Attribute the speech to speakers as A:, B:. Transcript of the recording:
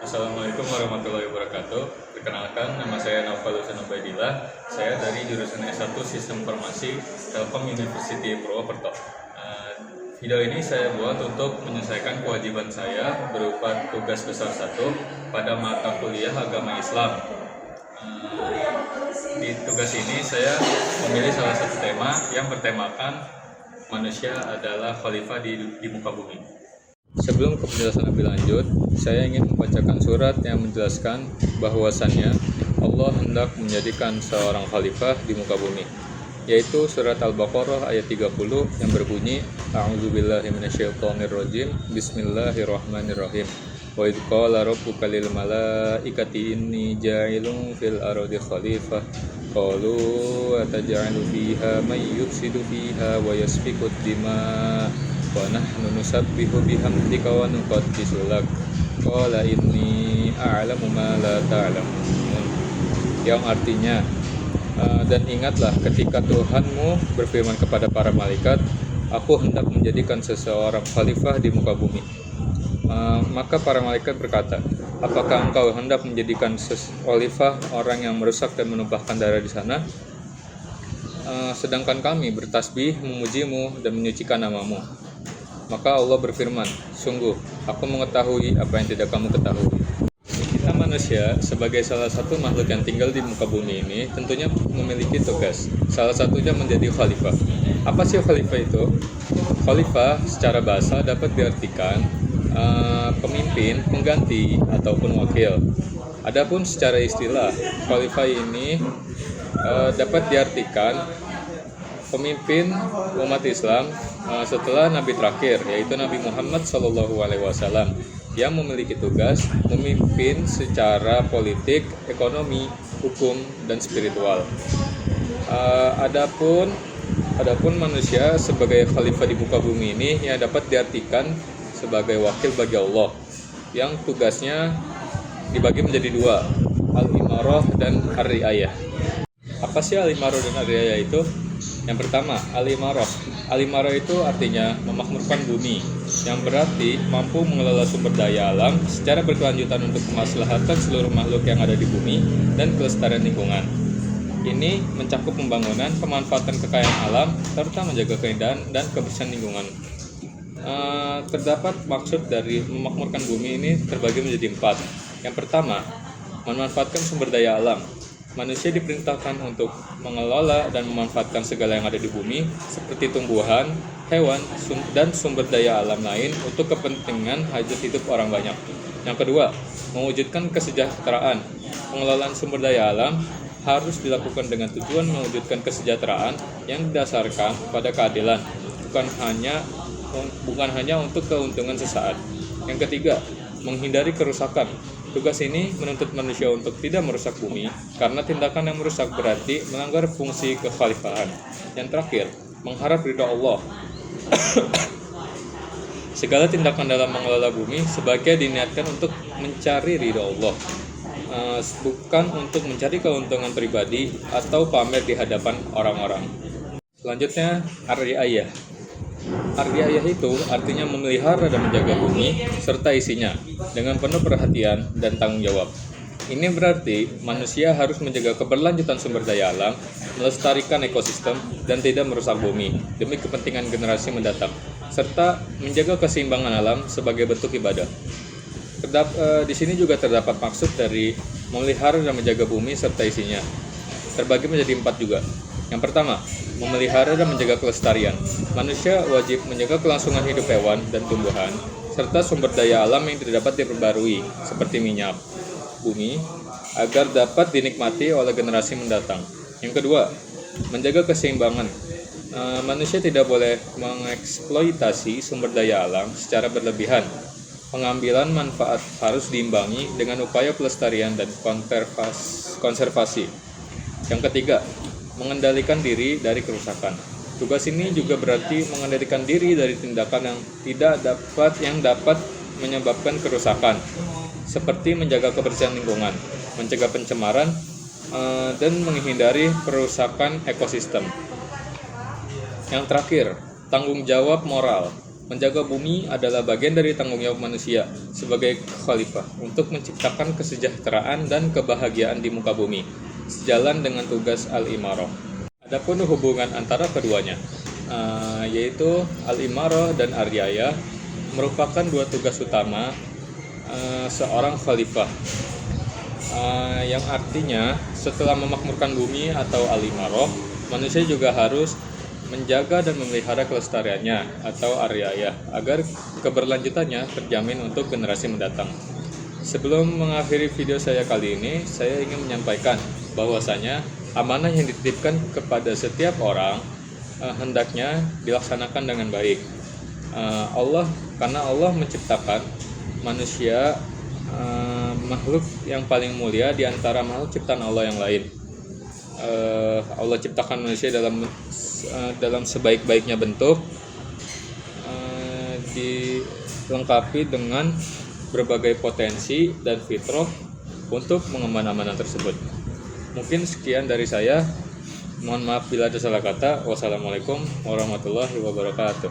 A: Assalamualaikum warahmatullahi wabarakatuh. Perkenalkan, nama saya Naufal Husain Ubaidillah. Saya dari jurusan S1 Sistem Informasi Telkom University Purwokerto. Video ini saya buat untuk menyelesaikan kewajiban saya berupa tugas besar 1 pada mata kuliah agama Islam. Di tugas ini saya memilih salah satu tema yang bertemakan manusia adalah khalifah di muka bumi. Sebelum ke penjelasan lebih lanjut, saya ingin membacakan surat yang menjelaskan bahwasannya Allah hendak menjadikan seorang khalifah di muka bumi, yaitu surat Al-Baqarah ayat 30 yang berbunyi A'udzubillahi minasyaitonirrajim Bismillahirrahmanirrahim. Wa idz qala rabbuka lil malaikati inni ja'ilun fil ardi khalifah qalu ataj'alu fiha may yufsidu fiha wa yasfiku dima wa nahnu nusabbihu bihamdika wa nuqaddisu lak qala inni a'lamu ma la ta'lamun, yang artinya dan ingatlah ketika Tuhanmu berfirman kepada para malaikat, aku hendak menjadikan seseorang khalifah di muka bumi. Maka para malaikat berkata, apakah engkau hendak menjadikan khalifah orang yang merusak dan menumpahkan darah di sana? Sedangkan kami bertasbih memujimu dan menyucikan namamu. Maka Allah berfirman, sungguh aku mengetahui apa yang tidak kamu ketahui. Kita manusia sebagai salah satu makhluk yang tinggal di muka bumi ini tentunya memiliki tugas. Salah satunya menjadi khalifah. Apa sih khalifah itu? Khalifah secara bahasa dapat diartikan pemimpin, pengganti, ataupun wakil. Adapun secara istilah, khalifah ini dapat diartikan pemimpin umat Islam setelah Nabi terakhir, yaitu Nabi Muhammad SAW, yang memiliki tugas memimpin secara politik, ekonomi, hukum, dan spiritual. Adapun manusia sebagai khalifah di muka bumi ini yang dapat diartikan sebagai wakil bagi Allah, yang tugasnya dibagi menjadi dua, al-imarah dan ar-riayah. Apa sih al-imarah dan ar-riayah itu? Yang pertama, al-imarah. Al-imarah itu artinya memakmurkan bumi, yang berarti mampu mengelola sumber daya alam secara berkelanjutan untuk kemaslahatan seluruh makhluk yang ada di bumi dan kelestarian lingkungan. Ini mencakup pembangunan, pemanfaatan kekayaan alam, serta menjaga keindahan dan kebersihan lingkungan. Terdapat maksud dari memakmurkan bumi ini terbagi menjadi 4. Yang pertama, memanfaatkan sumber daya alam. Manusia diperintahkan untuk mengelola dan memanfaatkan segala yang ada di bumi, seperti tumbuhan, hewan, dan sumber daya alam lain untuk kepentingan hajat hidup orang banyak. Yang kedua, mewujudkan kesejahteraan. Pengelolaan sumber daya alam harus dilakukan dengan tujuan mewujudkan kesejahteraan yang didasarkan pada keadilan, bukan hanya untuk keuntungan sesaat. Yang ketiga, menghindari kerusakan. Tugas ini menuntut manusia untuk tidak merusak bumi, karena tindakan yang merusak berarti melanggar fungsi kekhalifahan. Yang terakhir, mengharap ridha Allah. Segala tindakan dalam mengelola bumi sebaiknya diniatkan untuk mencari ridha Allah, bukan untuk mencari keuntungan pribadi atau pamer di hadapan orang-orang. Selanjutnya, ar-riayah. Ar-riayah itu artinya memelihara dan menjaga bumi serta isinya dengan penuh perhatian dan tanggung jawab. Ini berarti manusia harus menjaga keberlanjutan sumber daya alam, melestarikan ekosistem, dan tidak merusak bumi demi kepentingan generasi mendatang, serta menjaga keseimbangan alam sebagai bentuk ibadah. Di sini juga terdapat maksud dari memelihara dan menjaga bumi serta isinya. Terbagi menjadi 4 juga. Yang pertama, memelihara dan menjaga kelestarian. Manusia wajib menjaga kelangsungan hidup hewan dan tumbuhan, serta sumber daya alam yang tidak dapat diperbarui, seperti minyak bumi, agar dapat dinikmati oleh generasi mendatang. Yang kedua, menjaga keseimbangan. Manusia tidak boleh mengeksploitasi sumber daya alam secara berlebihan. Pengambilan manfaat harus diimbangi dengan upaya pelestarian dan konservasi. Yang ketiga, mengendalikan diri dari kerusakan. Tugas ini juga berarti mengendalikan diri dari tindakan yang dapat menyebabkan kerusakan, seperti menjaga kebersihan lingkungan, mencegah pencemaran, dan menghindari perusakan ekosistem. Yang terakhir, tanggung jawab moral. Menjaga bumi adalah bagian dari tanggung jawab manusia sebagai khalifah untuk menciptakan kesejahteraan dan kebahagiaan di muka bumi, sejalan dengan tugas al-imarah. Adapun hubungan antara keduanya, yaitu al-imarah dan ar-riayah, merupakan dua tugas utama seorang khalifah, yang artinya setelah memakmurkan bumi atau al-imarah, manusia juga harus menjaga dan memelihara kelestariannya atau ar-riayah agar keberlanjutannya terjamin untuk generasi mendatang. Sebelum mengakhiri video saya kali ini, saya ingin menyampaikan bahwasanya amanah yang dititipkan kepada setiap orang hendaknya dilaksanakan dengan baik. Karena Allah menciptakan manusia, makhluk yang paling mulia di antara makhluk ciptaan Allah yang lain. Allah ciptakan manusia dalam sebaik-baiknya bentuk, dilengkapi dengan berbagai potensi dan fitrah untuk mengemban amanah tersebut. Mungkin sekian dari saya. Mohon maaf bila ada salah kata. Wassalamualaikum warahmatullahi wabarakatuh.